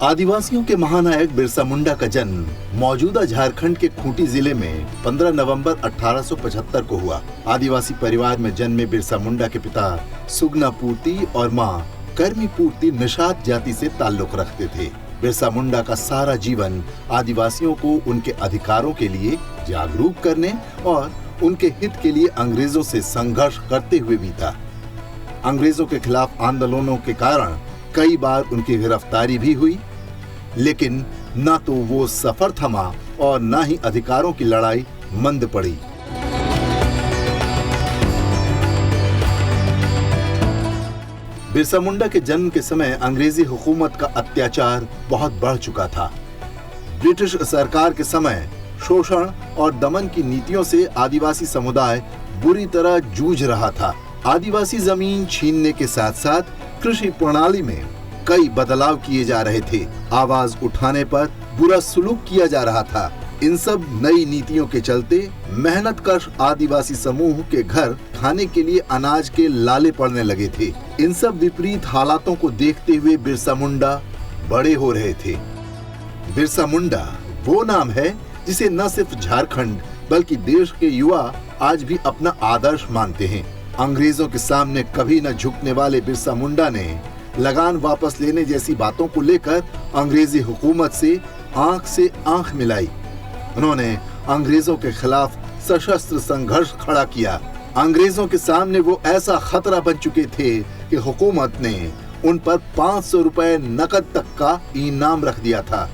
आदिवासियों के महानायक बिरसा मुंडा का जन्म मौजूदा झारखंड के खूंटी जिले में 15 नवंबर 1875 को हुआ। आदिवासी परिवार में जन्मे बिरसा मुंडा के पिता सुगना पूर्ति और मां कर्मी पूर्ति निषाद जाति से ताल्लुक रखते थे। बिरसा मुंडा का सारा जीवन आदिवासियों को उनके अधिकारों के लिए जागरूक करने और उनके हित के लिए अंग्रेजों से संघर्ष करते हुए बीता। अंग्रेजों के खिलाफ आंदोलनों के कारण कई बार उनकी गिरफ्तारी भी हुई, लेकिन न तो वो सफर थमा और न ही अधिकारों की लड़ाई मंद पड़ी। बिरसा मुंडा के जन्म के समय अंग्रेजी हुकूमत का अत्याचार बहुत बढ़ चुका था। ब्रिटिश सरकार के समय शोषण और दमन की नीतियों से आदिवासी समुदाय बुरी तरह जूझ रहा था। आदिवासी जमीन छीनने के साथ साथ कृषि प्रणाली में कई बदलाव किए जा रहे थे। आवाज उठाने पर बुरा सुलूक किया जा रहा था। इन सब नई नीतियों के चलते मेहनतकश आदिवासी समूह के घर खाने के लिए अनाज के लाले पड़ने लगे थे। इन सब विपरीत हालातों को देखते हुए बिरसा मुंडा बड़े हो रहे थे। बिरसा मुंडा वो नाम है जिसे न सिर्फ झारखंड बल्कि देश के युवा आज भी अपना आदर्श मानते हैं। अंग्रेजों के सामने कभी न झुकने वाले बिरसा मुंडा ने लगान वापस लेने जैसी बातों को लेकर अंग्रेजी हुकूमत से आंख मिलाई। उन्होंने अंग्रेजों के खिलाफ सशस्त्र संघर्ष खड़ा किया। अंग्रेजों के सामने वो ऐसा खतरा बन चुके थे कि हुकूमत ने उन पर 500 रुपए नकद तक का इनाम रख दिया था।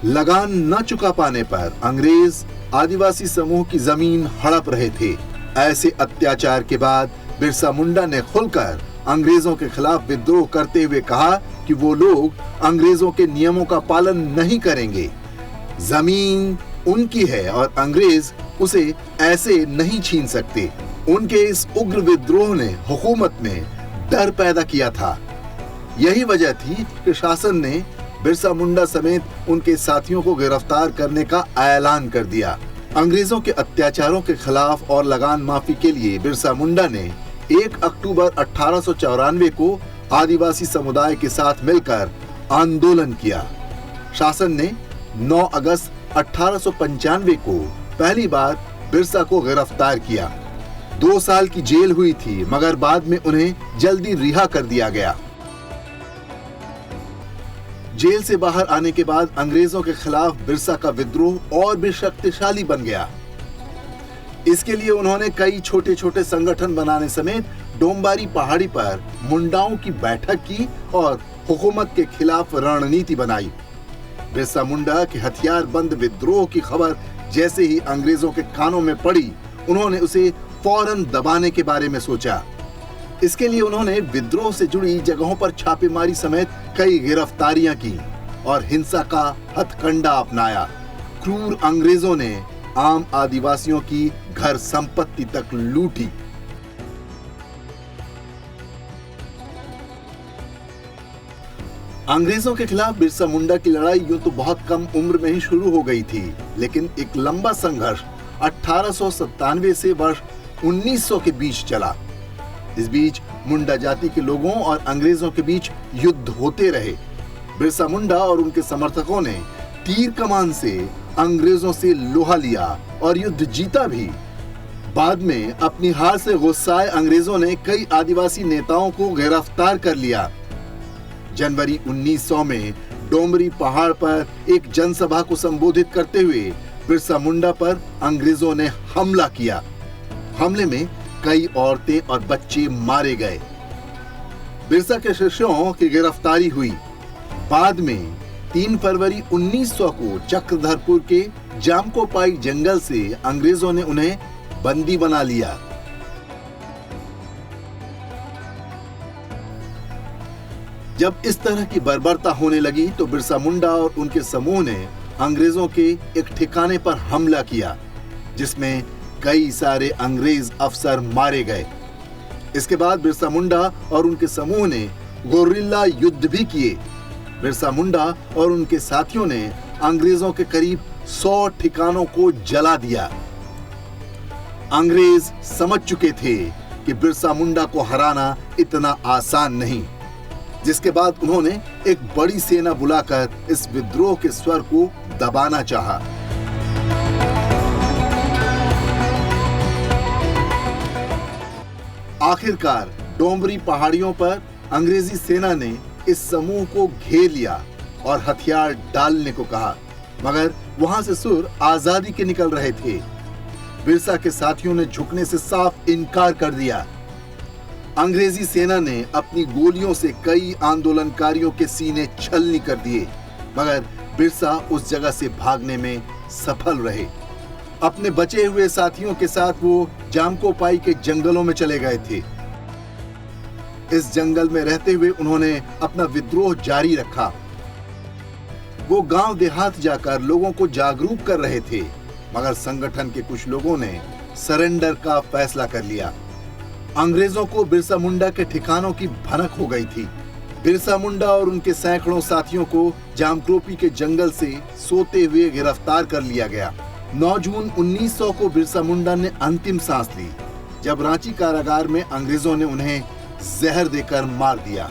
लगान न चुका पाने पर अंग्रेज आदिवासी समूह की जमीन हड़प रहे थे। ऐसे अत्याचार के बाद बिरसा मुंडा ने खुलकर अंग्रेजों के खिलाफ विद्रोह करते हुए कहा कि वो लोग अंग्रेजों के नियमों का पालन नहीं करेंगे। जमीन उनकी है और अंग्रेज उसे ऐसे नहीं छीन सकते। उनके इस उग्र विद्रोह ने हुकूमत में डर पैदा किया था। यही वजह थी कि शासन ने बिरसा मुंडा समेत उनके साथियों को गिरफ्तार करने का ऐलान कर दिया। अंग्रेजों के अत्याचारों के खिलाफ और लगान माफी के लिए बिरसा मुंडा ने 1 अक्टूबर 1894 को आदिवासी समुदाय के साथ मिलकर आंदोलन किया। शासन ने 9 अगस्त 1895 को पहली बार बिरसा को गिरफ्तार किया। 2 साल की जेल हुई थी, मगर बाद में उन्हें जल्दी रिहा कर दिया गया। जेल से बाहर आने के बाद अंग्रेजों के खिलाफ बिरसा का विद्रोह और भी शक्तिशाली बन गया। इसके लिए उन्होंने कई छोटे छोटे संगठन बनाने समेत डोंबारी पहाड़ी पर मुंडाओं की बैठक की और हुकूमत के खिलाफ रणनीति बनाई। बिरसा मुंडा के हथियार बंद विद्रोह की खबर जैसे ही अंग्रेजों के कानों में पड़ी, उन्होंने उसे फौरन दबाने के बारे में सोचा। इसके लिए उन्होंने विद्रोह से जुड़ी जगहों पर छापेमारी समेत कई गिरफ्तारियां की और हिंसा का हथकंडा अपनाया। क्रूर अंग्रेजों ने आम आदिवासियों की घर संपत्ति तक लूटी। अंग्रेजों के खिलाफ बिरसा मुंडा की लड़ाई यूं तो बहुत कम उम्र में ही शुरू हो गई थी, लेकिन एक लंबा संघर्ष 1897 से वर्ष 1900 के बीच चला। इस बीच मुंडा जाति के लोगों और अंग्रेजों के बीच युद्ध होते रहे। बिरसा मुंडा और उनके समर्थकों ने तीर कमान से अंग्रेजों से लोहा लिया और युद्ध जीता भी। बाद में अपनी हार से गुस्साए अंग्रेजों ने कई आदिवासी नेताओं को गिरफ्तार कर लिया। जनवरी 1900 में डोंबरी पहाड़ पर एक जनसभा को संबोधित करते हुए बिरसा मुंडा पर अंग्रेजों ने हमला किया। हमले में कई औरतें और बच्चे मारे गए। बिरसा के शिष्यों की गिरफ्तारी हुई। बाद में 3 फरवरी 1900 को चक्रधरपुर के जामकोपाई जंगल से अंग्रेजों ने उन्हें बंदी बना लिया। जब इस तरह की बर्बरता होने लगी तो बिरसा मुंडा और उनके समूह ने अंग्रेजों के एक ठिकाने पर हमला किया, जिसमें कई सारे अंग्रेज अफसर मारे गए। इसके बाद बिरसा मुंडा और उनके समूह ने गोरिल्ला युद्ध भी किए। बिरसा मुंडा और उनके साथियों ने अंग्रेजों के करीब 100 ठिकानों को जला दिया। अंग्रेज समझ चुके थे कि बिरसा मुंडा को हराना इतना आसान नहीं। जिसके बाद उन्होंने एक बड़ी सेना बुलाकर इस विद्रोह के स्वर को दबाना चाहा। आखिरकार डोंबरी पहाड़ियों पर अंग्रेजी सेना ने इस समूह को घेर लिया और हथियार डालने को कहा, मगर वहां से सुर आजादी के निकल रहे थे। बिरसा के साथियों ने झुकने से साफ इनकार कर दिया। अंग्रेजी सेना ने अपनी गोलियों से कई आंदोलनकारियों के सीने छलनी कर दिए, मगर बिरसा उस जगह से भागने में सफल रहे। अपने बचे हुए साथियों के साथ वो जामकोपाई के जंगलों में चले गए थे। इस जंगल में रहते हुए उन्होंने अपना विद्रोह जारी रखा। वो गांव देहात जाकर लोगों को जागरूक कर रहे थे, मगर संगठन के कुछ लोगों ने सरेंडर का फैसला कर लिया। अंग्रेजों को बिरसा मुंडा के ठिकानों की भनक हो गई थी। बिरसा मुंडा और उनके सैकड़ों साथियों को जामक्रोपी के जंगल से सोते हुए गिरफ्तार कर लिया गया। 9 जून 1900 को बिरसा मुंडा ने अंतिम सांस ली, जब रांची कारागार में अंग्रेजों ने उन्हें जहर देकर मार दिया।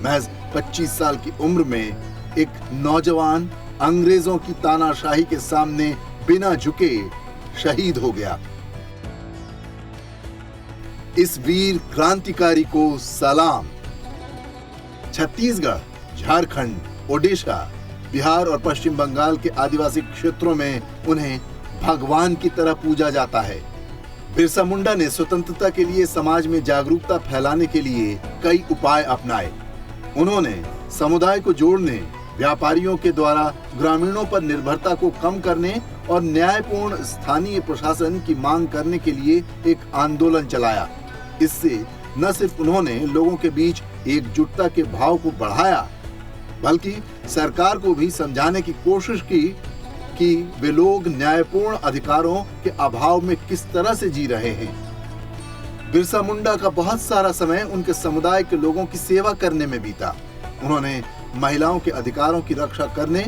महज 25 साल की उम्र में एक नौजवान अंग्रेजों की तानाशाही के सामने बिना झुके शहीद हो गया। इस वीर क्रांतिकारी को सलाम। छत्तीसगढ़, झारखंड, ओडिशा, बिहार और पश्चिम बंगाल के आदिवासी क्षेत्रों में उन्हें भगवान की तरह पूजा जाता है। बिरसा मुंडा ने स्वतंत्रता के लिए समाज में जागरूकता फैलाने के लिए कई उपाय अपनाए। उन्होंने समुदाय को जोड़ने, व्यापारियों के द्वारा ग्रामीणों पर निर्भरता को कम करने और न्यायपूर्ण स्थानीय प्रशासन की मांग करने के लिए एक आंदोलन चलाया। इससे न सिर्फ उन्होंने लोगों के बीच एकजुटता के भाव को बढ़ाया, बल्कि सरकार को भी समझाने की कोशिश की कि वे लोग न्यायपूर्ण अधिकारों के अभाव में किस तरह से जी रहे हैं। बिरसा मुंडा का बहुत सारा समय उनके समुदाय के लोगों की सेवा करने में बीता। उन्होंने महिलाओं के अधिकारों की रक्षा करने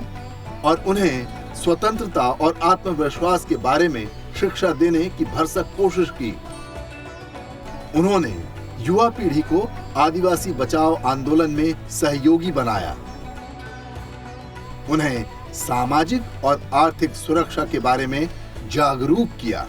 और उन्हें स्वतंत्रता और आत्मविश्वास के बारे में शिक्षा देने की भरसक कोशिश की। उन्होंने युवा पीढ़ी को आदिवासी बचाओ आंदोलन में सहयोगी बनाया। उन्हें सामाजिक और आर्थिक सुरक्षा के बारे में जागरूक किया।